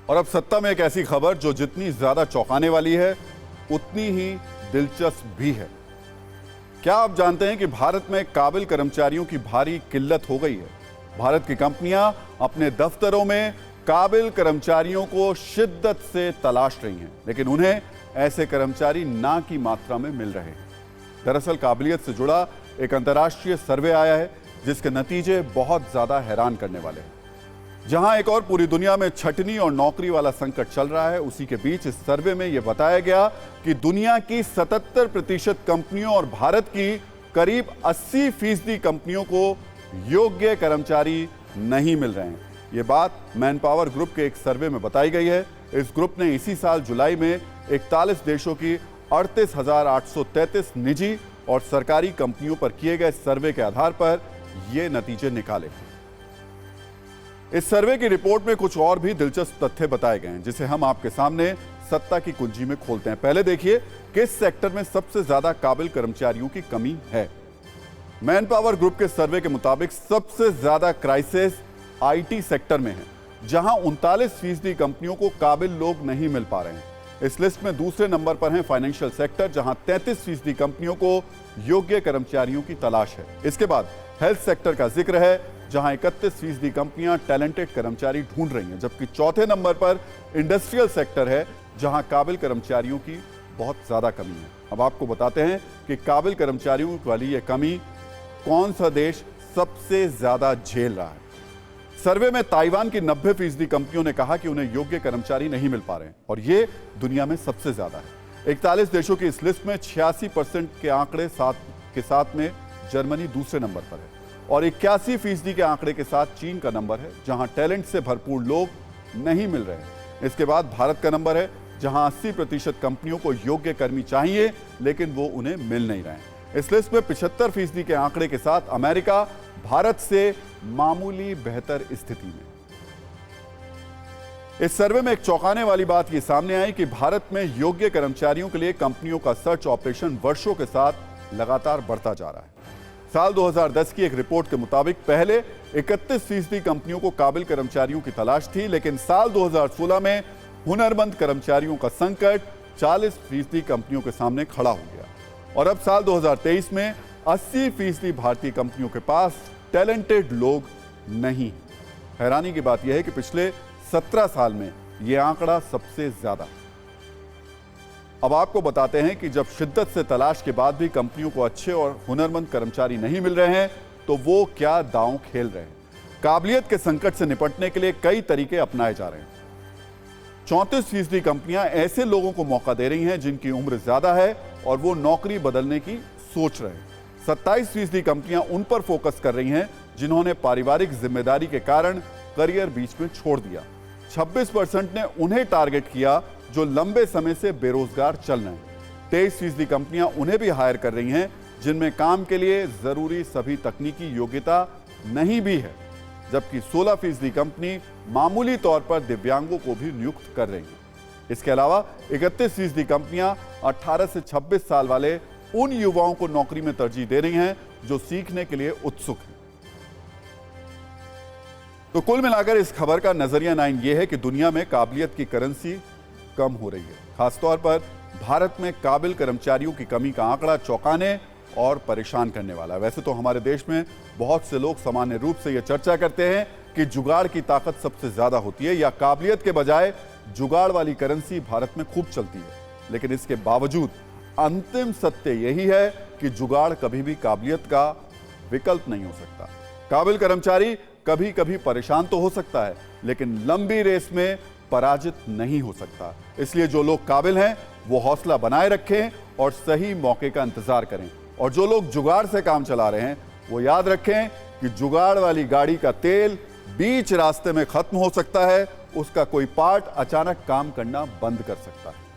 और अब सत्ता में एक ऐसी खबर जो जितनी ज्यादा चौंकाने वाली है उतनी ही दिलचस्प भी है। क्या आप जानते हैं कि भारत में काबिल कर्मचारियों की भारी किल्लत हो गई है। भारत की कंपनियां अपने दफ्तरों में काबिल कर्मचारियों को शिद्दत से तलाश रही हैं, लेकिन उन्हें ऐसे कर्मचारी ना की मात्रा में मिल रहे हैं। दरअसल काबिलियत से जुड़ा एक अंतर्राष्ट्रीय सर्वे आया है जिसके नतीजे बहुत ज्यादा हैरान करने वाले हैं। जहां एक और पूरी दुनिया में छटनी और नौकरी वाला संकट चल रहा है, उसी के बीच इस सर्वे में यह बताया गया कि दुनिया की 77% कंपनियों और भारत की करीब 80% कंपनियों को योग्य कर्मचारी नहीं मिल रहे हैं। यह बात मैनपावर ग्रुप के एक सर्वे में बताई गई है। इस ग्रुप ने इसी साल जुलाई में 41 देशों की 38,833 निजी और सरकारी कंपनियों पर किए गए सर्वे के आधार पर ये नतीजे निकाले। इस सर्वे की रिपोर्ट में कुछ और भी दिलचस्प तथ्य बताए गए हैं जिसे हम आपके सामने सत्ता की कुंजी में खोलते हैं। पहले देखिए किस सेक्टर में सबसे ज्यादा काबिल कर्मचारियों की कमी है। मैनपावर ग्रुप के सर्वे के मुताबिक सबसे ज्यादा क्राइसिस आईटी सेक्टर में है, जहां 39% कंपनियों को काबिल लोग नहीं मिल पा रहे हैं। इस लिस्ट में दूसरे नंबर पर है फाइनेंशियल सेक्टर, जहां 33% कंपनियों को योग्य कर्मचारियों की तलाश है। इसके बाद हेल्थ सेक्टर का जिक्र है, जहां 31% कंपनियां टैलेंटेड कर्मचारी ढूंढ रही हैं, जबकि चौथे नंबर पर इंडस्ट्रियल सेक्टर है, जहां काबिल कर्मचारियों की बहुत ज्यादा कमी है। अब आपको बताते हैं कि काबिल कर्मचारियों वाली यह कमी कौन सा देश सबसे ज्यादा झेल रहा है। सर्वे में ताइवान की 90% कंपनियों ने कहा कि उन्हें योग्य कर्मचारी नहीं मिल पा रहे हैं और ये दुनिया में सबसे ज्यादा है। 41 देशों की इस लिस्ट में 86% के आंकड़े के साथ में जर्मनी दूसरे नंबर पर है और 81% के आंकड़े के साथ चीन का नंबर है, जहां टैलेंट से भरपूर लोग नहीं मिल रहे हैं। इसके बाद भारत का नंबर है, जहां 80% कंपनियों को योग्य कर्मी चाहिए लेकिन वो उन्हें मिल नहीं रहे हैं। इस लिस्ट में 75% के आंकड़े के साथ अमेरिका भारत से मामूली बेहतर स्थिति में। इस सर्वे में एक चौंकाने वाली बात यह सामने आई कि भारत में योग्य कर्मचारियों के लिए कंपनियों का सर्च ऑपरेशन वर्षों के साथ लगातार बढ़ता जा रहा है। साल 2010 की एक रिपोर्ट के मुताबिक पहले 31% कंपनियों को काबिल कर्मचारियों की तलाश थी, लेकिन साल 2016 में हुनरमंद कर्मचारियों का संकट 40% कंपनियों के सामने खड़ा हो गया और अब साल 2023 में 80% भारतीय कंपनियों के पास टैलेंटेड लोग नहीं। हैरानी की बात यह है कि पिछले 17 साल में यह आंकड़ा सबसे ज्यादा। अब आपको बताते हैं कि जब शिद्दत से तलाश के बाद भी कंपनियों को अच्छे और हुनरमंद कर्मचारी नहीं मिल रहे हैं तो वो क्या दांव खेल रहे हैं। काबिलियत के संकट से निपटने के लिए कई तरीके अपनाए जा रहे हैं। 34% कंपनियां ऐसे लोगों को मौका दे रही हैं जिनकी उम्र ज्यादा है और वो नौकरी बदलने की सोच रहे हैं। 27% कंपनियां उन पर फोकस कर रही हैं जिन्होंने पारिवारिक जिम्मेदारी के कारण करियर बीच में छोड़ दिया। 26% ने उन्हें टारगेट किया जो लंबे समय से बेरोजगार चल रहे हैं। 23% कंपनियां उन्हें भी हायर कर रही हैं जिनमें काम के लिए जरूरी सभी तकनीकी योग्यता नहीं भी है, जबकि 16% कंपनी मामूली तौर पर दिव्यांगों को भी नियुक्त कर रही हैं। इसके अलावा 31% कंपनियां 18 से 26 साल वाले उन युवाओं को नौकरी में तरजीह दे रही हैं जो सीखने के लिए उत्सुक हैं। तो कुल मिलाकर इस खबर का नजरिया 9 यह है कि दुनिया में काबिलियत की करेंसी कम हो रही है। खासतौर पर भारत में काबिल कर्मचारियों की कमी का आंकड़ा चौंकाने और परेशान करने वाला है। वैसे तो हमारे देश में बहुत से लोग सामान्य रूप से यह चर्चा करते हैं कि जुगाड़ की ताकत सबसे ज्यादा होती है या काबिलियत के बजाय जुगाड़ वाली करेंसी भारत में खूब चलती है, लेकिन इसके बावजूद अंतिम सत्य यही है कि जुगाड़ कभी भी काबिलियत का विकल्प नहीं हो सकता। काबिल कर्मचारी कभी कभी परेशान तो हो सकता है, लेकिन लंबी रेस में पराजित नहीं हो सकता। इसलिए जो लोग काबिल हैं वो हौसला बनाए रखें और सही मौके का इंतजार करें, और जो लोग जुगाड़ से काम चला रहे हैं वो याद रखें कि जुगाड़ वाली गाड़ी का तेल बीच रास्ते में खत्म हो सकता है, उसका कोई पार्ट अचानक काम करना बंद कर सकता है।